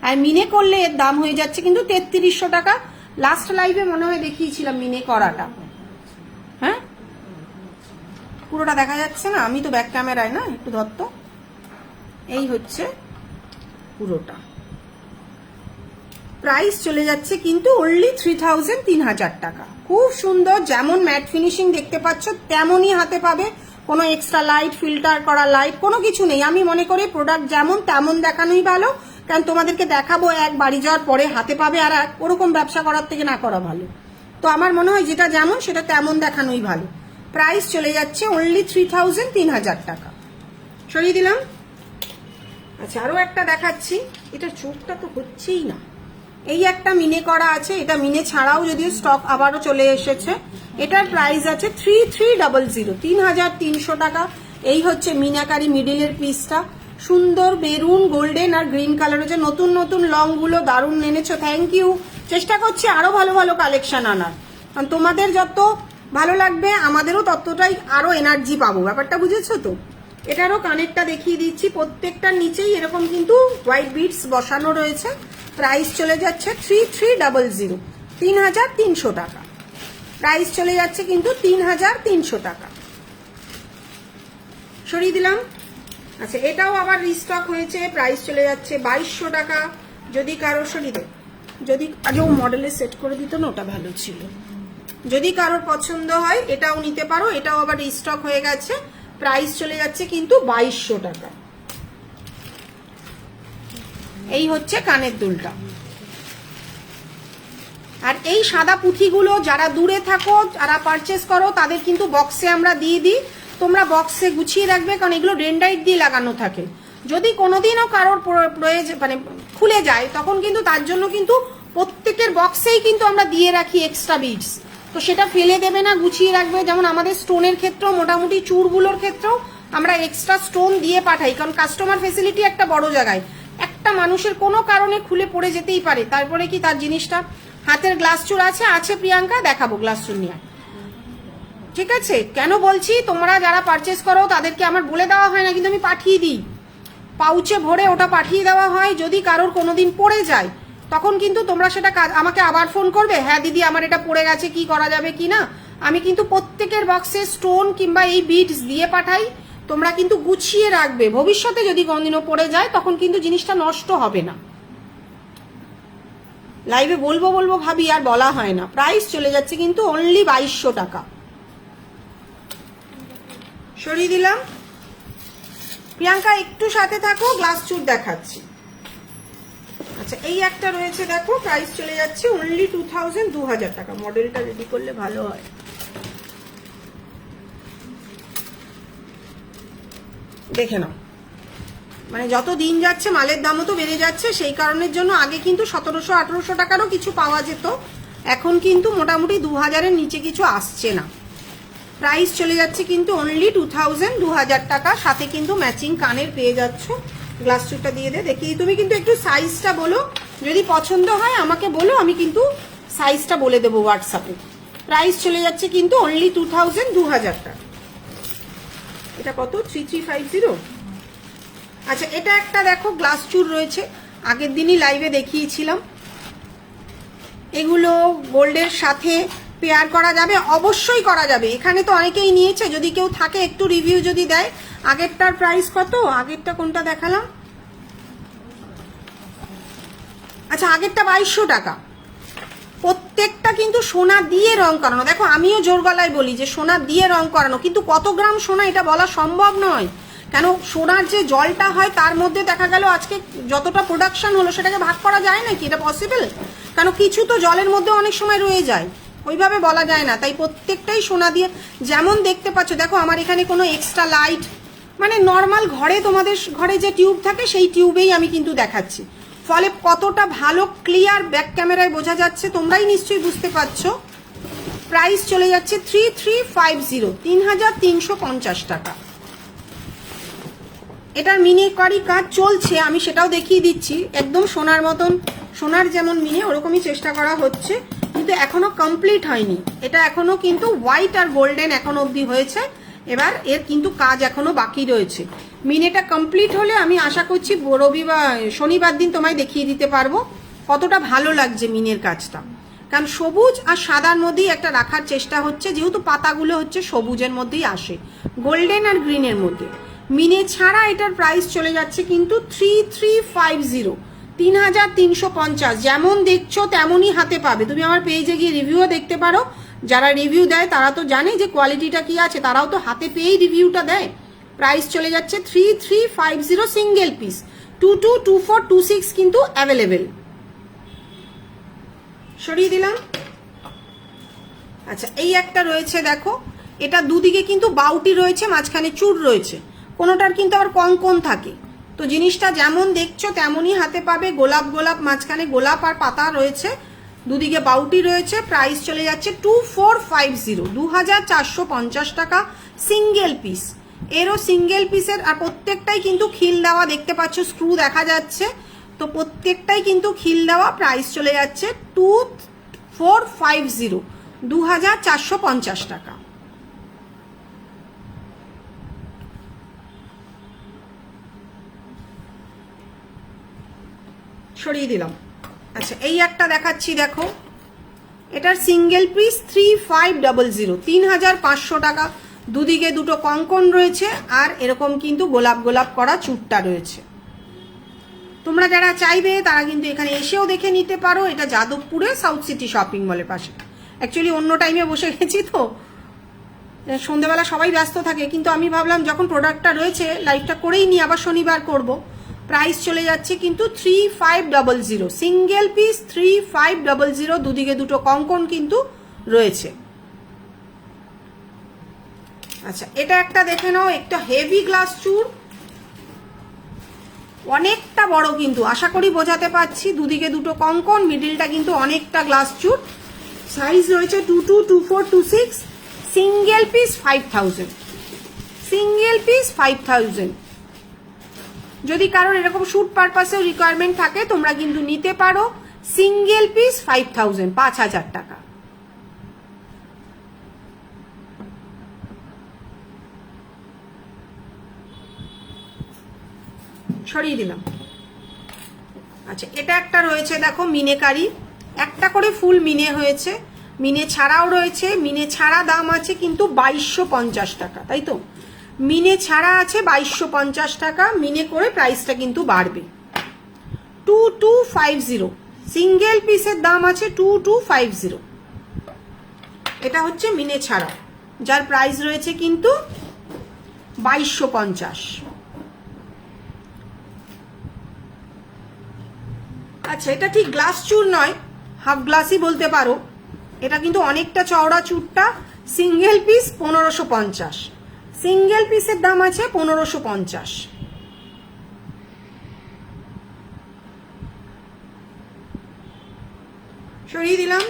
আর মিনে করলে এর দাম হয়ে যাচ্ছে কিন্তু 3300 টাকা। লাস্ট লাইভে মনে হয় দেখিয়েছিলাম মিনে করাটা, হ্যাঁ পুরোটা দেখা যাচ্ছে না, আমি তো ব্যাক ক্যামেরায় না, একটু ধরতো। এই হচ্ছে পুরোটা, প্রাইস চলে যাচ্ছে কিন্তু অনলি 3000 টাকা। খুব সুন্দর, যেমন ম্যাট ফিনিশিং দেখতে পাচ্ছ তেমনই হাতে পাবে, কোনো এক্সট্রা লাইট, ফিল্টার করা লাইট কোনো কিছু নেই। আমি মনে করি প্রোডাক্ট যেমন তেমন দেখানোই ভালো, কারণ তোমাদেরকে দেখাবো এক, বাড়ি যাওয়ার পরে হাতে পাবে আর এক, ওরকম ব্যবসা করার থেকে না করা ভালো। তো আমার মনে হয় যেটা যেমন সেটা তেমন দেখানোই ভালো। প্রাইস চলে যাচ্ছে অনলি 3000 টাকা। সরিয়ে দিলাম। আচ্ছা, আরো একটা দেখাচ্ছি, এটা চোখটা তো হচ্ছেই না। এই একটা মিনে করা আছে, এটা মিনে ছাড়াও যদিও স্টক আবারও চলে এসেছে। এটার প্রাইস আছে 3300, 3300 টাকা। এই হচ্ছে মিনাকারি মিডিলের পিসটা, সুন্দর মেরুন, গোল্ডেন আর গ্রিন কালার হচ্ছে। নতুন নতুন লং গুলো দারুণ এনেছো, থ্যাংক ইউ। চেষ্টা করছি আরো ভালো ভালো কালেকশন আনার, কারণ তোমাদের যত ভালো লাগবে আমাদেরও ততটাই আরো এনার্জি পাবো, ব্যাপারটা বুঝেছো তো। এটারও কানেরটা দেখিয়ে দিচ্ছি, প্রত্যেকটার নিচেই এরকম কিন্তু হোয়াইট বিটস বসানো রয়েছে। প্রাইস চলে যাচ্ছে 3300, 3300 টাকা। প্রাইস চলে যাচ্ছে কিন্তু 3300 টাকা। সরিয়ে দিলাম। আচ্ছা, এটাও আবার রিস্টক হয়েছে, প্রাইস চলে যাচ্ছে 2200 টাকা। যদি কারোর সরিয়ে দেয়, যদি আগে ও মডেলে সেট করে দিত না, ওটা ভালো ছিল। যদি কারোর পছন্দ হয় এটাও নিতে পারো, এটাও আবার রিস্টক হয়ে গেছে। প্রাইস চলে যাচ্ছে কিন্তু 2200 টাকা। এই হচ্ছে কানের দুলটা। আর এই সাদা পুঁথিগুলো যারা দূরে থাকো, যারা পারচেস করো, তাদের কিন্তু বক্সে আমরা দিয়ে দিই, তোমরা বক্সে গুছিয়ে রাখবে, কারণ এগুলো ডেন্ড্রাইট দিয়ে লাগানো থাকে। যদি কোনোদিনও কারোর প্রয়োজন মানে খুলে যায়, তখন কিন্তু তার জন্য কিন্তু প্রত্যেকের বক্সেই কিন্তু আমরা দিয়ে রাখি এক্সট্রা বিডস। তো সেটা ফেলে দেবে না, গুছিয়ে রাখবে। যেমন আমাদের স্টোনের ক্ষেত্রেও, মোটামুটি চূড়গুলোর ক্ষেত্রেও আমরা এক্সট্রা স্টোন দিয়ে পাঠাই, কারণ কাস্টমার ফেসিলিটি একটা বড় জায়গায়। একটা মানুষের কোনো কারণে খুলে পড়ে যেতেই পারে, তারপরে কি তার জিনিসটা, হাতের গ্লাস চূড় আছে প্রিয়াঙ্কা, দেখাবো গ্লাস চূড় নিয়ে, ঠিক আছে। কেন বলছি, তোমরা যারা পারচেস করো তাদেরকে আমার বলে দেওয়া হয় না, কিন্তু আমি পাঠিয়ে দিই, পাউচে ভরে ওটা পাঠিয়ে দেওয়া হয়। যদি কারোর কোনোদিন পড়ে যায়, তখন কিন্তু তোমরা সেটা আমাকে আবার ফোন করবে, হ্যাঁ দিদি আমার এটা পড়ে গেছে, কি করা যাবে কি না। আমি কিন্তু প্রত্যেকের বক্সে স্টোন কিংবা এই বিডস দিয়ে পাঠাই, তোমরা কিন্তু গুছিয়ে রাখবে। ভবিষ্যতে যদি কোনোদিনও পড়ে যায়, তখন কিন্তু জিনিসটা নষ্ট হবে না। লাইভে বলবো ভাবি আর বলা হয় না। প্রাইস চলে যাচ্ছে কিন্তু অনলি 2200 টাকা। সরিয়ে দিলাম। প্রিয়াঙ্কা একটু সাথে থাকো, গ্লাস চুট দেখাচ্ছি। আচ্ছা, এই একটা রয়েছে দেখো, প্রাইস চলে যাচ্ছে অনলি 2000 টাকা। মডেলটা রেডি করলে ভালো হয়। দেখে নাও, মানে যত দিন যাচ্ছে মালের দামও তো বেড়ে যাচ্ছে, সেই কারণের জন্য আগে কিন্তু 1700-1800 টাকারও কিছু পাওয়া যেত, এখন কিন্তু মোটামুটি 2000-এর নিচে কিছু আসছে না। প্রাইস চলে যাচ্ছে কিন্তু অনলি 2000 টাকা, সাথে কিন্তু ম্যাচিং কানের পেয়ে যাচ্ছ। গ্লাস চুটটা দিয়ে দেখি, তুমি কিন্তু একটু সাইজটা বলো, যদি পছন্দ হয় আমাকে বলো, আমি কিন্তু সাইজটা বলে দেবো হোয়াটসঅ্যাপে। প্রাইস চলে যাচ্ছে কিন্তু অনলি 2000 টাকা। এটা কত? 3350। আচ্ছা, এটা একটা দেখো গ্লাস চুর রয়েছে, আগের দিনই লাইভে দেখিয়েছিলাম। এগুলো গোল্ডের সাথে পেয়ার করা যাবে, অবশ্যই করা যাবে। এখানে তো অনেকেই নিয়েছে, যদি কেউ থাকে একটু রিভিউ যদি দেয়। আগেরটার প্রাইস কত? আগেরটা কোনটা দেখালাম? আচ্ছা, আগেরটা 2200 টাকা। প্রত্যেকটা কিন্তু সোনা দিয়ে রং করানো। দেখো, আমিও জোর গলায় বলি যে সোনা দিয়ে রং করানো, কিন্তু কত গ্রাম সোনা এটা বলা সম্ভব নয়। কেন, সোনার যে জলটা হয় তার মধ্যে দেখা গেল আজকে যতটা প্রোডাকশন হলো সেটাকে ভাগ করা যায় নাকি? এটা পসিবল? কেন, কিছু তো জলের মধ্যে অনেক সময় রয়ে যায়, ওইভাবে বলা যায় না। তাই প্রত্যেকটাই সোনা দিয়ে, যেমন দেখতে পাচ্ছ। দেখো, আমার এখানে কোনো এক্সট্রা লাইট, মানে নর্মাল ঘরে তোমাদের ঘরে যে টিউব থাকে সেই টিউবেই আমি কিন্তু দেখাচ্ছি। ফলে কতটা ভালো ক্লিয়ার ব্যাক ক্যামেরায় বোঝা যাচ্ছে তোমরাই নিশ্চয়ই বুঝতে পারছো। প্রাইস চলে যাচ্ছে 3350, 3350 টাকা। এটার মিনিকারি কাজ চলছে, আমি সেটাও দেখিয়ে দিচ্ছি। একদম সোনার মতন, সোনার যেমন মিনে ওরকমই চেষ্টা করা হচ্ছে, কিন্তু এখনো কমপ্লিট হয়নি। এটা এখনো কিন্তু হোয়াইট আর গোল্ডেন এখন অবধি হয়েছে, এবার এর কিন্তু কাজ এখনো বাকি রয়েছে। মিনেটা কমপ্লিট হলে আমি আশা করছি রবিবার শনিবার দিন তোমায় দেখিয়ে দিতে পারবো কতটা ভালো লাগছে মিনের কাজটা। কারণ সবুজ আর সাদার মধ্যেই একটা রাখার চেষ্টা হচ্ছে, যেহেতু পাতাগুলো হচ্ছে সবুজের মধ্যেই আসে, গোল্ডেন আর গ্রিনের মধ্যে। মিনে ছাড়া এটার প্রাইস চলে যাচ্ছে কিন্তু 3350, 3350। যেমন দেখছো তেমনই হাতে পাবে। তুমি আমার পেজে গিয়ে রিভিউও দেখতে পারো। যারা রিভিউ দেয় তারা তো জানে যে কোয়ালিটিটা কি আছে, তারাও তো হাতে পেয়েই রিভিউটা দেয়। প্রাইস চলে যাচ্ছে 3350, সিঙ্গেল পিস। 22, 24, 26 কিন্তু অ্যাভেলেবেল। সরিয়ে দিলাম। আচ্ছা, এই একটা রয়েছে দেখো, এটা দুদিকে কিন্তু বাউটি রয়েছে, মাঝখানে চূড় রয়েছে, কোনোটার কিন্তু আবার কঙ্কন থাকে। তো জিনিসটা যেমন দেখছো তেমনই হাতে পাবে। গোলাপ গোলাপ, মাঝখানে গোলাপ আর পাতা রয়েছে, দুদিকে বাউটি রয়েছে। প্রাইস চলে যাচ্ছে 2450, 2450 টাকা সিঙ্গেল পিস। এরও সিঙ্গেল পিসের, আর প্রত্যেকটাই কিন্তু খিল দেওয়া, দেখতে পাচ্ছ স্ক্রু দেখা যাচ্ছে, তো প্রত্যেকটাই কিন্তু খিল দেওয়া। প্রাইস চলে যাচ্ছে 2450, 2450 টাকা। সরিয়ে দিলাম। আচ্ছা, এই একটা দেখাচ্ছি দেখো, এটার সিঙ্গেল পিস 3500, 3500 টাকা। দুদিকে দুটো কঙ্কন রয়েছে, আর এরকম কিন্তু গোলাপ গোলাপ করা চুটটা রয়েছে। তোমরা যারা চাইবে তারা কিন্তু এখানে এসেও দেখে নিতে পারো। এটা যাদবপুরে সাউথ সিটি শপিং মলের পাশে। অ্যাকচুয়ালি অন্য টাইমে বসে গেছি, তো সন্ধ্যেবেলা সবাই ব্যস্ত থাকে, কিন্তু আমি ভাবলাম যখন প্রোডাক্টটা রয়েছে লাইভটা করেই নি, আবার শনিবার করব। প্রাইস চলে যাচ্ছে কিন্তু 3500, সিঙ্গেল পিস 3500, দুদিকে দুটো কঙ্কন কিন্তু রয়েছে। আচ্ছা, এটা একটা দেখে নাও, একটা হেভি গ্লাস চুর, অনেকটা বড়, কিন্তু আশা করি বোঝাতে পারছি। দুদিকে দুটো কঙ্কন, মিডিলটা কিন্তু অনেকটা গ্লাস চুর। সাইজ রয়েছে 22, 24, 26, সিঙ্গেল পিস 5000, সিঙ্গেল পিস 5000। যদি কারোর এরকম শুট পারপাসেও রিকোয়ারমেন্ট থাকে তোমরা কিন্তু নিতে পারো। সিঙ্গেল পিস 5000, 5000 টাকা। সরিয়ে দিলাম। আচ্ছা, এটা একটা রয়েছে দেখো, মিনেকারি, একটা করে ফুল মিনে হয়েছে, মিনে ছাড়াও রয়েছে। মিনে ছাড়া দাম আছে কিন্তু 2250 টাকা, তাই তো? মিনে ছাড়া আছে 2250 টাকা, মিনে করে প্রাইসটা কিন্তু বাড়বে। 2250, সিঙ্গেল পিসের দাম আছে 2250। এটা হচ্ছে মিনে ছাড়া, যার প্রাইস রয়েছে কিন্তু 2250। আচ্ছা, এটা ঠিক গ্লাস চুর নয়, হাফ গ্লাসই বলতে পারো। এটা কিন্তু অনেকটা চওড়া চুরটা। সিঙ্গেল পিস 1550, সিঙ্গেল পিসের দাম আছে 1550। সরিয়ে দিলাম।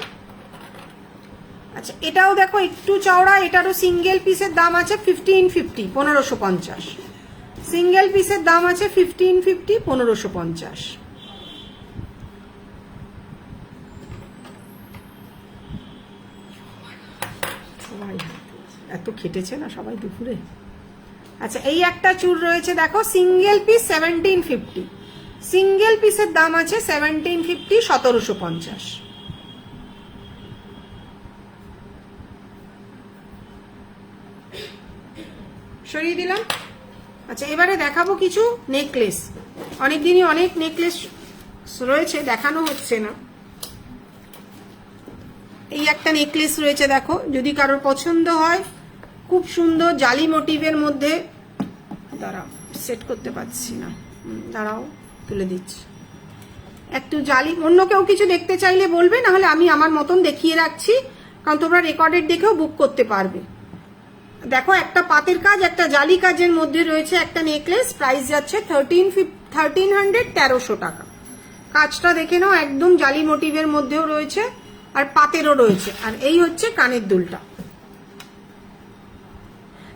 আচ্ছা, এটাও দেখো একটু চওড়া, এটারও সিঙ্গেল পিসের দাম আছে 1550, 1550। সিঙ্গেল পিসের দাম আছে 1550, 1550। সবাই এত খেটেছে না সবাই দুপুরে। আচ্ছা, এই একটা চুল রয়েছে দেখো, সিঙ্গেল পিস 1750, সিঙ্গেল পিসের দাম আছে 1750, 1750। সরিয়ে দিলাম। আচ্ছা, এবারে দেখাবো কিছু নেকলেস। অনেকদিনই অনেক নেকলেস রয়েছে, দেখানো হচ্ছে না। এই একটা নেকলেস রয়েছে দেখো, যদি কারোর পছন্দ হয়, খুব সুন্দর জালি মোটিভের মধ্যে। দাঁড়াও, সেট করতে পারছি না, দাঁড়াও তুলে দিচ্ছি। একটু জালি, অন্য কেউ কিছু দেখতে চাইলে বলবে, নাহলে আমি আমার মতন দেখিয়ে রাখছি, কারণ তোমরা রেকর্ডেড দেখেও বুক করতে পারবে। দেখো, একটা পাতের কাজ, একটা জালি কাজের মধ্যে রয়েছে একটা নেকলেস, প্রাইস যাচ্ছে 1300, 1300 টাকা। কাজটা দেখে নাও, একদম জালি মোটিভের মধ্যেও রয়েছে আর পাতেরও রয়েছে। আর এই হচ্ছে কানের দুলটা।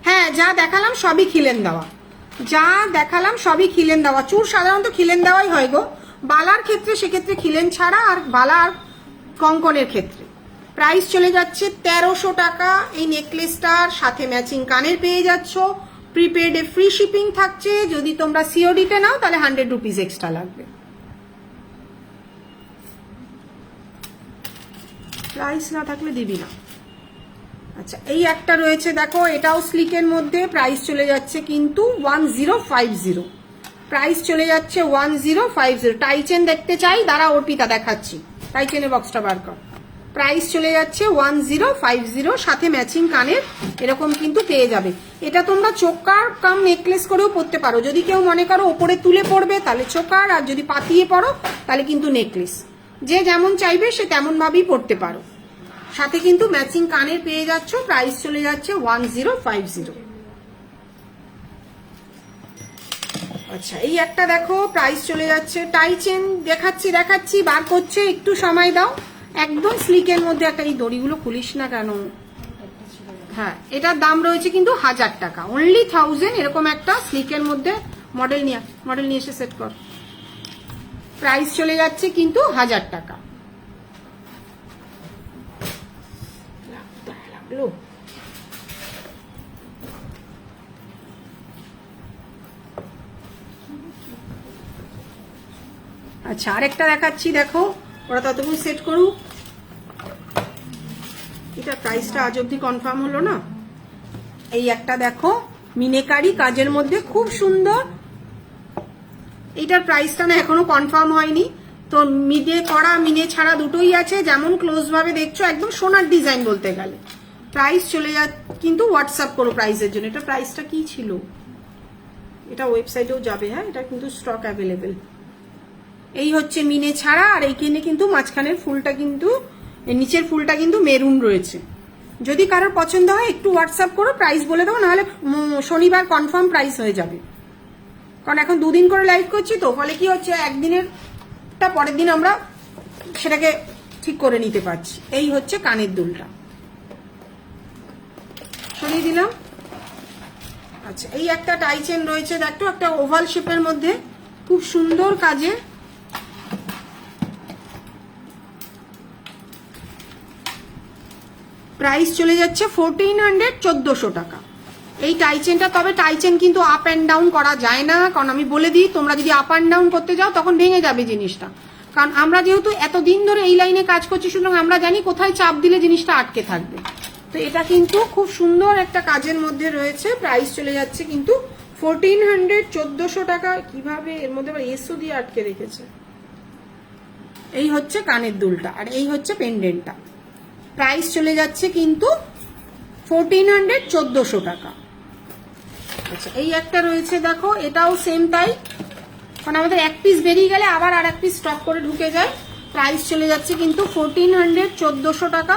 হ্যাঁ, যা দেখালাম সবই খিলেন দেওয়া, যা দেখালাম সবই খিলেন দেওয়া। চুর সাধারণত খিলেন দেওয়াই হয় গো, বালার ক্ষেত্রে সেক্ষেত্রে খিলেন ছাড়া, আর বালা আর কঙ্কনের ক্ষেত্রে। প্রাইস চলে যাচ্ছে 1300 টাকা। এই নেকলেসটার সাথে ম্যাচিং কানের পেয়ে যাচ্ছ, প্রিপেডে ফ্রি শিপিং থাকছে। যদি তোমরা সিওডিতে নাও তাহলে 100 রুপিস এক্সট্রা লাগবে। প্রাইস না থাকলে দিবি না। আচ্ছা, এই একটা রয়েছে দেখো, এটাও স্লিকের মধ্যে, প্রাইস চলে যাচ্ছে কিন্তু 1050, প্রাইস চলে যাচ্ছে 1050। টাইচেন দেখতে চাই, দাঁড়া অর্পিতা দেখাচ্ছি, টাইচেনের বক্সটা বার কর। প্রাইস চলে যাচ্ছে 1050, সাথে ম্যাচিং কানের এরকম কিন্তু পেয়ে যাবে। এটা তোমরা চোকার কাম নেকলেস করেও পরতে পারো, যদি কেউ মনে করো ওপরে তুলে পড়বে তাহলে চোকার, আর যদি পাতিয়ে পড়ো তাহলে কিন্তু নেকলেস। যে যেমন চাইবে সে তেমন ভাবেই পড়তে পারো। সাথে কিন্তু ম্যাচিং কানের পেয়ে যাচ্ছ। প্রাইস চলে যাচ্ছে 1050। আচ্ছা, এই একটা দেখো, প্রাইস চলে যাচ্ছে, টাইচেন দেখাচ্ছি বার করছে, একটু সময় দাও। একদম স্লিকের মধ্যে একটা, এই দড়িগুলো খুলিস না কেন? হ্যাঁ, এটার দাম রয়েছে কিন্তু 1000 টাকা, অনলি 1000। এরকম একটা স্লিকের মধ্যে মডেল নিয়ে এসে সেট কর। প্রাইস চলে যাচ্ছে কিন্তু 1000 টাকা। আচ্ছা, আরেকটা দেখাচ্ছি দেখো, ওরা ততক্ষণ সেট করুক। এটা প্রাইসটা আজ অব্দি কনফার্ম হলো না। এই একটা দেখো, মিনেকারি কাজের মধ্যে খুব সুন্দর। এটার প্রাইসটা না এখনো কনফার্ম হয়নি, তো মিনে করা মিনে ছাড়া দুটোই আছে। যেমন ক্লোজ ভাবে দেখছো, একদম সোনার ডিজাইন বলতে গেলে। প্রাইস চলে যা কিন্তু, হোয়াটসঅ্যাপ করো প্রাইসের জন্য। এটা প্রাইসটা কি ছিল, এটা ওয়েবসাইটেও যাবে। হ্যাঁ, এটা কিন্তু স্টক অ্যাভেলেবেল। এই হচ্ছে মিনে ছাড়া, আর এইখানে কিন্তু মাঝখানের ফুলটা কিন্তু, নিচের ফুলটা কিন্তু মেরুন রয়েছে। যদি কারোর পছন্দ হয় একটু হোয়াটসঅ্যাপ করো, প্রাইস বলে দেবো, নাহলে শনিবার কনফার্ম প্রাইস হয়ে যাবে। কারণ এখন 2 দিন করে লাইভ করছি, তো ফলে কি হচ্ছে, একদিনেরটা পরের দিন আমরা সেটাকে ঠিক করে নিতে পারছি। এই হচ্ছে কানের দুলটা, সরিয়ে দিলাম। আচ্ছা, এই একটা টাইচেন রয়েছে দেখো, একটা ওভাল শেপের মধ্যে, খুব সুন্দর কাজে। প্রাইস চলে যাচ্ছে 1400, 1400 টাকা। এই টাইচেনটা, তবে টাইচেন কিন্তু আপ অ্যান্ড ডাউন করা যায় না, কারণ আমি বলে দিই, তোমরা যদি আপ অ্যান্ড ডাউন করতে যাও তখন ভেঙে যাবে জিনিসটা। কারণ আমরা যেহেতু এতদিন ধরে এই লাইনে কাজ করছি, সুতরাং আমরা জানি কোথায় চাপ দিলে জিনিসটা আটকে থাকবে। তো এটা কিন্তু খুব সুন্দর একটা কাজের মধ্যে রয়েছে। প্রাইস চলে যাচ্ছে কিন্তু 1400, 1400 টাকা। কিভাবে এর মধ্যে আবার এসও দিয়ে আটকে রেখেছে। এই হচ্ছে কানের দুলটা, আর এই হচ্ছে পেন্ডেন্টটা। প্রাইস চলে যাচ্ছে কিন্তু 1400, 1400 টাকা। আচ্ছা, এই একটা রয়েছে দেখো, এটাও সেম তাই, কারণ আমাদের এক পিস বেরিয়ে গেলে আবার আর এক পিস স্টক করে ঢুকে যায়। প্রাইস চলে যাচ্ছে কিন্তু 1400, 1400 টাকা।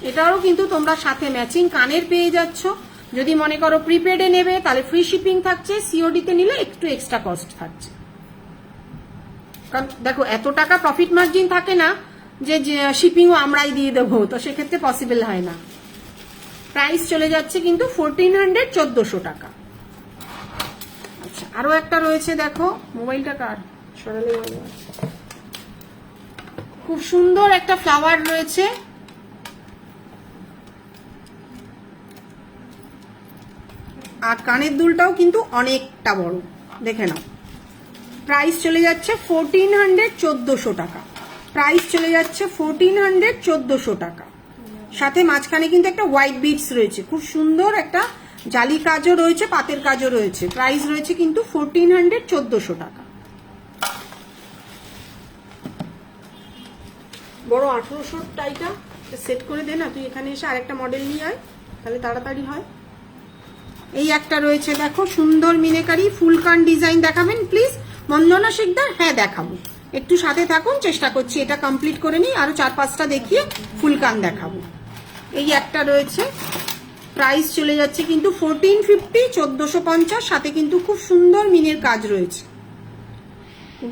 এটারও কিন্তু তোমরা সাথে ম্যাচিং কানের পেয়ে যাচ্ছ। যদি মনে করো প্রিপেডে নেবে তাহলে ফ্রি শিপিং থাকছে, সিওডিতে নিলে একটু এক্সট্রা কস্ট থাকছে। কারণ দেখো, এত টাকা প্রফিট মার্জিন থাকে না যে শিপিংও আমরাই দিয়ে দেবো, তো সেক্ষেত্রে পসিবল হয় না। প্রাইস চলে যাচ্ছে কিন্তু 1400, 1400 টাকা। আচ্ছা, আরো একটা রয়েছে দেখো, মোবাইলটা কার সরালে ভালো আছে। খুব সুন্দর একটা ফ্লাওয়ার রয়েছে, আর কানের দুলটাও কিন্তু অনেকটা বড়, দেখে নাও। প্রাইস চলে যাচ্ছে 1400, 1400 টাকা। প্রাইস চলে যাচ্ছে 1400, 1400 টাকা। সাথে মাঝখানে কিন্তু একটা হোয়াইট বিটস রয়েছে, খুব সুন্দর একটা জালি কাজও রয়েছে, পাতের কাজও রয়েছে। প্রাইস রয়েছে কিন্তু 1400, 1400 টাকা। বড় 1800 টাইটা সেট করে দে না, তুই এখানে এসে আরেকটা মডেল নিয়ে আয়, তাহলে তাড়াতাড়ি হয়। এই একটা রয়েছে দেখো, সুন্দর মিনেকারি ফুল কান ডিজাইন। দেখাবেন প্লিজ মঞ্জনা শিকদার? হ্যাঁ দেখাবো, একটু সাথে থাকুন, চেষ্টা করছি এটা কমপ্লিট করে নিই, আরো 4-5টা দেখিয়ে ফুল কান দেখাবো। এই একটা রয়েছে, প্রাইস চলে যাচ্ছে কিন্তু 1450, 1450। সাথে কিন্তু খুব সুন্দর মিনের কাজ রয়েছে,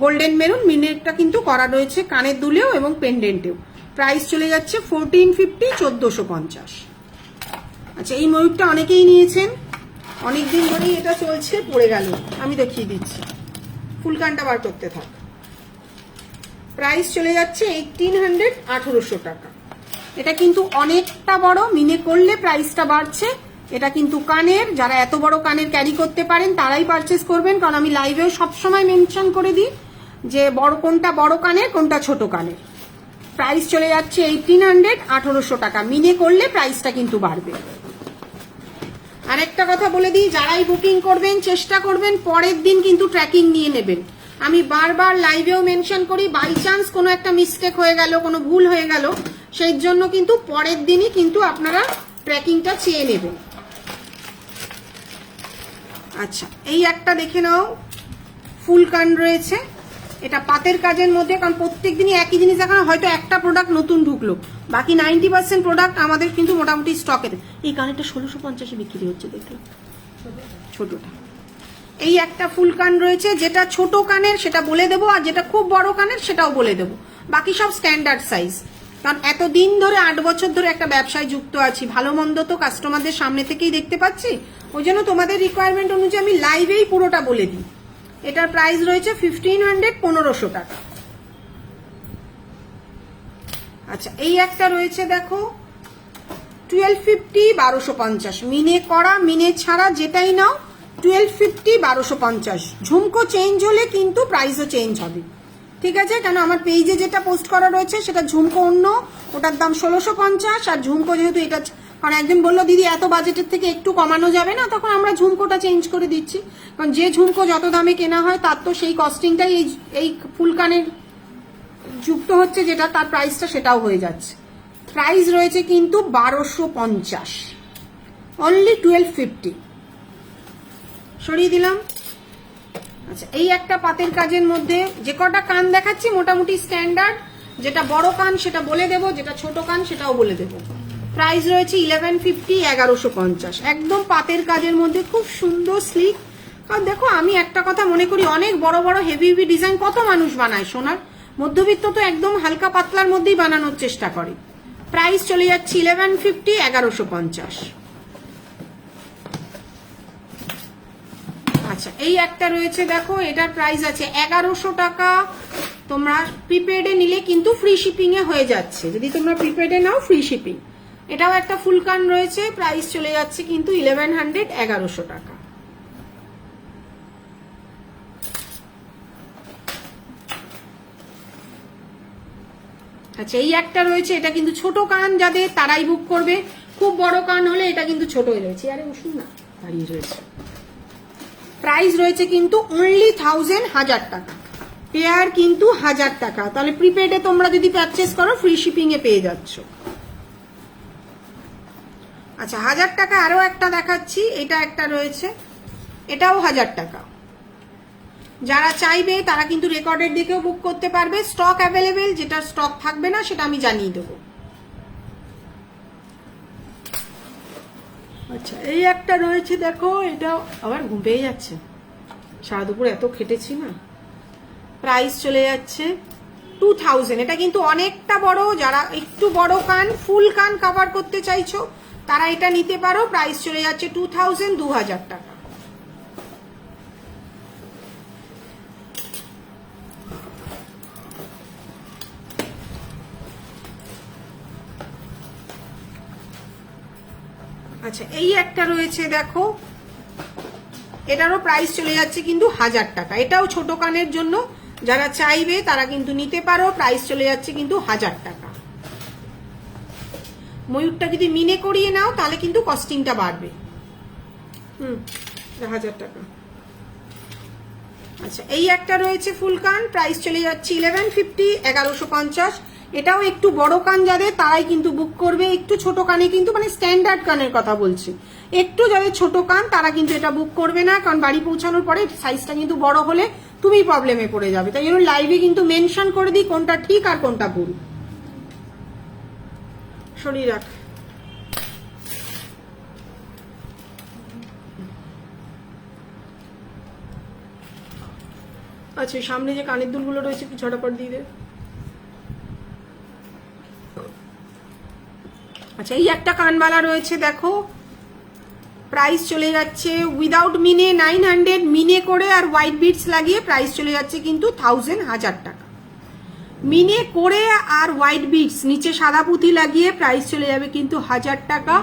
গোল্ডেন মেরুন মিনেরটা কিন্তু করা রয়েছে কানের দুলেও এবং পেন্ডেন্টেও। প্রাইস চলে যাচ্ছে 1450, 1450। আচ্ছা, এই ময়ূরটা অনেকেই নিয়েছেন, অনেকদিন ধরেই এটা চলছে, পড়ে গেল, আমি দেখিয়ে দিচ্ছি। ফুলকানটা বার করতে থাক। প্রাইস চলে যাচ্ছে 1800, 1800 টাকা। এটা কিন্তু অনেকটা বড়, মিনে করলে প্রাইসটা বাড়ছে। এটা কিন্তু কানের, যারা এত বড় কানের ক্যারি করতে পারেন তারাই পারচেস করবেন, কারণ আমি লাইভেও সবসময় মেনশন করে দিই যে বড় কোনটা বড় কানের, কোনটা ছোট কানের। প্রাইস চলে যাচ্ছে 1800, 1800 টাকা। মিনে করলে প্রাইসটা কিন্তু বাড়বে। আরেকটা কথা বলে দিই, যারাই বুকিং করবেন চেষ্টা করবেন পরের দিন কিন্তু ট্র্যাকিং নিয়ে নেবেন। আমি বারবার লাইভেও মেনশন করি, বাই চান্স কোনো একটা মিস্টেক হয়ে গেল, কোনো ভুল হয়ে গেল, সেই জন্য কিন্তু পরের দিনই কিন্তু আপনারা ট্র্যাকিংটা চেয়ে নেবেন। আচ্ছা, এই একটা দেখে নাও, ফুল কান রয়েছে, এটা পাতের কাজের মধ্যে, কারণ প্রত্যেক দিনই একই জিনিস দেখানো, হয়তো একটা প্রোডাক্ট নতুন ঢুকলো, বাকি 90% প্রোডাক্ট আমাদের কিন্তু মোটামুটি স্টকে। এই কানেরটা 1650 বিক্রি হচ্ছে, দেখো ছোটটা। এই একটা ফুল কান রয়েছে, যেটা ছোট কানের সেটা বলে দেবো, আর যেটা খুব বড় কানের সেটাও বলে দেবো, বাকি সব স্ট্যান্ডার্ড সাইজ। কারণ এতদিন ধরে 8 বছর ধরে একটা ব্যবসায় যুক্ত আছি, ভালো মন্দ তো কাস্টমারদের সামনে থেকেই দেখতে পাচ্ছি, ওই জন্য তোমাদের রিকোয়ারমেন্ট অনুযায়ী আমি লাইভেই পুরোটা বলে দিই। এটার প্রাইস রয়েছে 1500, 1500 টাকা। আচ্ছা, এই একটা রয়েছে দেখো 1250, 1250। মিনে করা মিনে ছাড়া যেটাই নাও 1250, 1250। ঝুমকো চেঞ্জ হলে কিন্তু প্রাইসও চেঞ্জ হবে, ঠিক আছে? কেন আমার পেজে যেটা পোস্ট করা রয়েছে সেটা ঝুমকো অন্য, ওটার দাম 1650। আর ঝুমকো যেহেতু এটা, কারণ একজন বললো দিদি এত বাজেটের থেকে একটু কমানো যাবে না, তখন আমরা ঝুমকোটা চেঞ্জ করে দিচ্ছি, কারণ যে ঝুমকো যত দামে কেনা হয় তার তো সেই কস্টিংটাই এই ফুলকানের যুক্ত হচ্ছে, যেটা তার প্রাইসটা সেটাও হয়ে যাচ্ছে। প্রাইস রয়েছে কিন্তু 1250, অনলি 1250। সরিয়ে দিলাম। আচ্ছা, এই একটা পাতের কাজের মধ্যে যে কটা কান দেখাচ্ছি মোটামুটি স্ট্যান্ডার্ড, যেটা বড় কান সেটা বলে দেবো, যেটা ছোট কান সেটাও বলে দেবো। প্রাইস রয়েছে 1150, 1150। একদম পাতের কাজের মধ্যে খুব সুন্দর স্লিক। কারণ দেখো, আমি একটা কথা মনে করি, অনেক বড় বড় হেভি হেভি ডিজাইন কত মানুষ বানায় সোনার, মধ্যবিত্ত তো একদম হালকা পাতলার মধ্যেই বানানোর চেষ্টা করে। প্রাইস চলে যাচ্ছে 1150, 1150। আচ্ছা, এই একটা রয়েছে দেখো, এটার প্রাইস আছে 1100 টাকা। তোমরা প্রিপেডে নিলে কিন্তু ফ্রি শিপিং এ হয়ে যাচ্ছে, যদি তোমরা প্রিপেডে নাও ফ্রি শিপিং। এটাও একটা ফুল কান রয়েছে, প্রাইস চলে যাচ্ছে কিন্তু 1100, 1100 টাকা। আচ্ছা, এই একটা রয়েছে, এটা কিন্তু ছোট কান যাদের তারাই বুক করবে, খুব বড় কান হলে এটা কিন্তু ছোট হয়ে রয়েছে। আরে বসুন না, দাঁড়িয়ে রয়েছে। প্রাইস রয়েছে কিন্তু অনলি 1000 টাকা, পেয়ার কিন্তু 1000 টাকা। তাহলে প্রিপেডে তোমরা যদি পারচেস করো ফ্রি শিপিং এ পেয়ে যাচ্ছ। আচ্ছা, 1000 টাকা আরো একটা দেখাচ্ছি, এটা একটা রয়েছে, এটাও 1000 টাকা। যারা চাইবে তারা কিন্তু রেকর্ডের দিকেও বুক করতে পারবে, স্টক অ্যাভেলেবেল, যেটা স্টক থাকবে না সেটা আমি জানিয়ে দেবো। আচ্ছা, এই একটা রয়েছে দেখো, এটা আবার ঘুম পেয়ে যাচ্ছে, সারা দুপুর এত খেটেছি না। প্রাইস চলে যাচ্ছে 2000। এটা কিন্তু অনেকটা বড়, যারা একটু বড় কান ফুল কান কভার করতে চাইছো তারা এটা নিতে পারো। প্রাইস চলে যাচ্ছে 2000, 2000 টাকা। আচ্ছা, এই একটা রয়েছে দেখো, এটারও প্রাইস চলে যাচ্ছে কিন্তু 1000 টাকা। এটাও ছোট কানের জন্য, যারা চাইবে তারা কিন্তু নিতে পারো। প্রাইস চলে যাচ্ছে কিন্তু 1000 টাকা। ময়ূরটা যদি মিনে করিয়ে নাও তাহলে কিন্তু কস্টিংটা বাড়বে। 1000 টাকা। আচ্ছা, এই একটা রয়েছে ফুল কান, প্রাইস চলে যাচ্ছে 1150, 1150। এটাও একটু বড় কান যাদের, তারাই কিন্তু বুক করবে। একটু ছোট কানে কিন্তু, মানে স্ট্যান্ডার্ড কানের কথা বলছি, একটু যাদের ছোট কান তারা কিন্তু এটা বুক করবে না, কারণ বাড়ি পৌঁছানোর পরে সাইজটা কিন্তু বড় হলে তুমি প্রবলেমে পড়ে যাবে। তাই জন্য লাইভে কিন্তু মেনশন করে দিই কোনটা ঠিক আর কোনটা ভুল। সরিয়ে রাখ। আচ্ছা, সামনে যে কানের দুলগুলো রয়েছে একটু ঝটাপট দিয়ে দে। আচ্ছা, এই একটা কানবালা রয়েছে দেখো, প্রাইস চলে যাচ্ছে উইদাউট মিনে 900, মিনে করে আর হোয়াইট বিটস লাগিয়ে প্রাইস চলে যাচ্ছে কিন্তু 1000 টাকা। মিনে করে আর হোয়াইট বিটস নিচে সাদা পুঁতি লাগিয়ে প্রাইস চলে যাবে কিন্তু 1000 টাকা।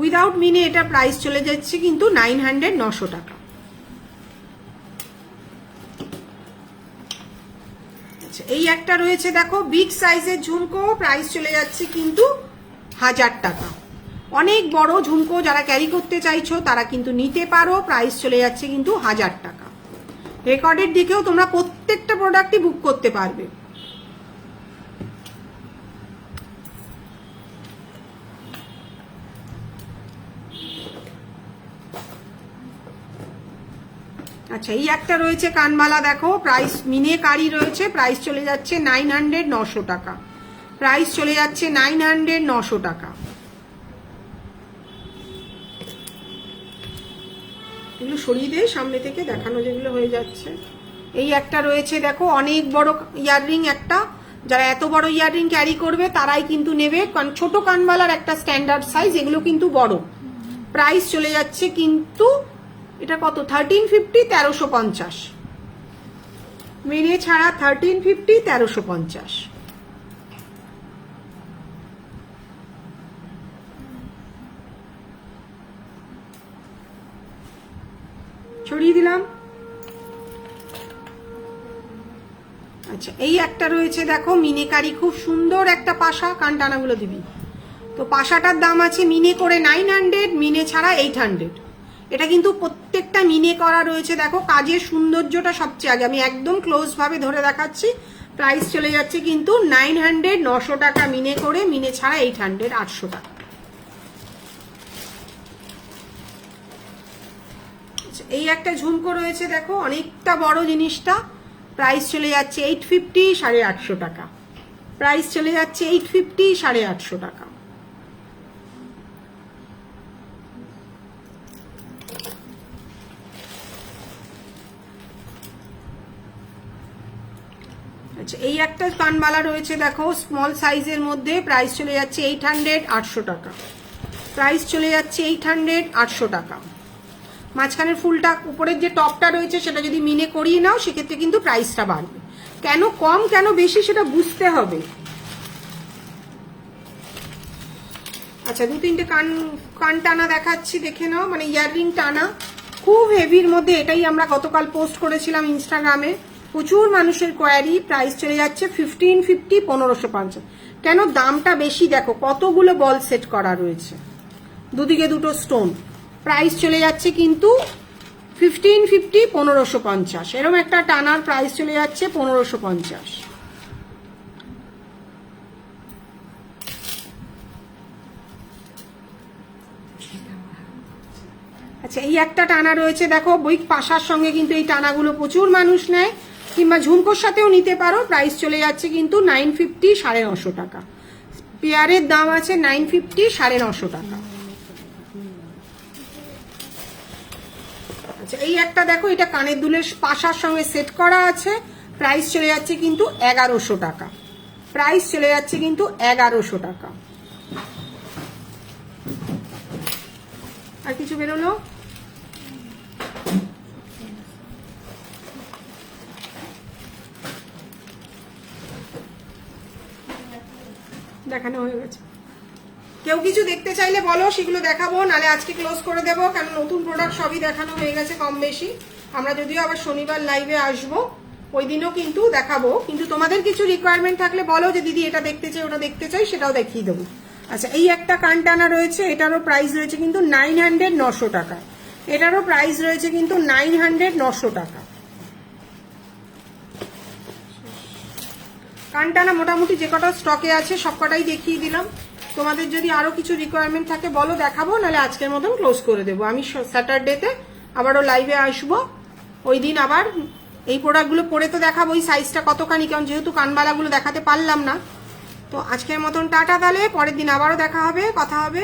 উইদাউট মিনে এটা প্রাইস চলে যাচ্ছে কিন্তু 900, 900 টাকা। আচ্ছা, এই একটা রয়েছে দেখো বিগ সাইজের ঝুমকো, প্রাইস চলে যাচ্ছে কিন্তু 1000 টাকা। অনেক বড় ঝুমকো যারা ক্যারি করতে চাইছো তারা কিন্তু নিতে পারো। প্রাইস চলে যাচ্ছে কিন্তু 1000 টাকা। রেকর্ডের দিকেও তোমরা প্রত্যেকটা প্রোডাক্টই বুক করতে পারবে। আচ্ছা, এই একটা রয়েছে কানমালা দেখো, প্রাইস মিনে কারি রয়েছে, প্রাইস চলে যাচ্ছে 900, 900 টাকা। প্রাইস চলে যাচ্ছে 900, 900 টাকা। এগুলো সরিয়ে দিয়ে সামনে থেকে দেখানো যেগুলো হয়ে যাচ্ছে। এই একটা রয়েছে দেখো, অনেক বড় ইয়াররিং একটা, যারা এত বড় ইয়াররিং ক্যারি করবে তারাই কিন্তু নেবে, কারণ ছোট কানবালার একটা স্ট্যান্ডার্ড সাইজ, এগুলো কিন্তু বড়। প্রাইস চলে যাচ্ছে কিন্তু এটা কত, 1350, 1350। মেনে ছাড়া 1350, 1350। ছড়িয়ে দিলাম। আচ্ছা, এই একটা রয়েছে দেখো মিনেকারি, খুব সুন্দর একটা পাশা, কান টানাগুলো দিবি তো। পাশাটার দাম আছে মিনে করে 900, মিনে ছাড়া 800। এটা কিন্তু প্রত্যেকটা মিনে করা রয়েছে দেখো, কাজের সৌন্দর্যটা সবচেয়ে আগে, আমি একদম ক্লোজ ভাবে ধরে দেখাচ্ছি। প্রাইস চলে যাচ্ছে কিন্তু 900, 900 টাকা মিনে করে, মিনে ছাড়া 800, 800 টাকা। এই একটা ঝুমকো রয়েছে দেখো, অনেকটা বড় জিনিসটা, প্রাইস চলে যাচ্ছে 850, 850 টাকা। প্রাইস চলে যাচ্ছে 850, 850 টাকা। আচ্ছা, এই একটা কানবালা রয়েছে দেখো স্মল সাইজের মধ্যে, প্রাইস চলে যাচ্ছে 800, 800 টাকা। প্রাইস চলে যাচ্ছে 800, 800 টাকা। মাঝখানের ফুলটা, উপরের যে টপটা রয়েছে সেটা যদি মিনে করিয়ে নাও সেক্ষেত্রে কিন্তু প্রাইসটা বাড়বে। কেন কম কেন বেশি সেটা বুঝতে হবে। আচ্ছা, দু তিনটে কান টানা দেখাচ্ছি, দেখে নাও, মানে ইয়াররিং টানা, খুব হেভির মধ্যে। এটাই আমরা গতকাল পোস্ট করেছিলাম ইনস্টাগ্রামে, প্রচুর মানুষের কোয়ারি। প্রাইস চলে যাচ্ছে 1550, 1550। কেন দামটা বেশি, দেখো কতগুলো বল সেট করা রয়েছে, দুদিকে দুটো স্টোন। প্রাইস চলে যাচ্ছে কিন্তু 1550, 1550। এরকম একটা টানার প্রাইস চলে যাচ্ছে 1550। আচ্ছা, এই একটা টানা রয়েছে দেখো, বই পাশার সঙ্গে কিন্তু এই টানাগুলো প্রচুর মানুষ নেয়, কিংবা ঝুমকোর সাথেও নিতে পারো। প্রাইস চলে যাচ্ছে কিন্তু 950, 950 টাকা। পেয়ারের দাম আছে 950, 950 টাকা। আচ্ছা, এই একটা দেখো, এটা কানের দুলের পাশার সঙ্গে সেট করা আছে, প্রাইস চলে যাচ্ছে কিন্তু 1100 টাকা। প্রাইস চলে যাচ্ছে কিন্তু 1100 টাকা। আর কিছু বেরোলো? দেখানো হয়ে গেছে। কেউ কিছু দেখতে চাইলে বলো, সেগুলো দেখাবো, নালে আজকে ক্লোজ করে দেবো, কারণ নতুন প্রোডাক্ট সবই দেখানো হয়ে গেছে কম বেশি। আমরা যদিও আবার শনিবার লাইভে আসবো, ওই দিনও কিন্তু দেখাবো, কিন্তু তোমাদের কিছু রিকোয়ারমেন্ট থাকলে বলো যে দিদি এটা দেখতে চাই, ওটা দেখতে চাই, সেটাও দেখিয়ে দেবো। আচ্ছা, এই একটা কানটানা রয়েছে, এটারও প্রাইস রয়েছে কিন্তু 900, 900 টাকা। এটারও প্রাইস রয়েছে কিন্তু 900, 900 টাকা। কানটানা মোটামুটি যে কটা স্টকে আছে সব কটাই দেখিয়ে দিলাম। তোমাদের যদি আরো কিছু রিকোয়ারমেন্ট থাকে বলো, দেখাবো, নাহলে আজকের মতন ক্লোজ করে দেবো। আমি স্যাটারডেতে আবারও লাইভে আসবো, ওই দিন আবার এই প্রোডাক্টগুলো পরে তো দেখাবো এই সাইজটা কতখানি, কারণ যেহেতু কানবালাগুলো দেখাতে পারলাম না। তো আজকের মতন টাটা, তাহলে পরের দিন আবারও দেখা হবে, কথা হবে।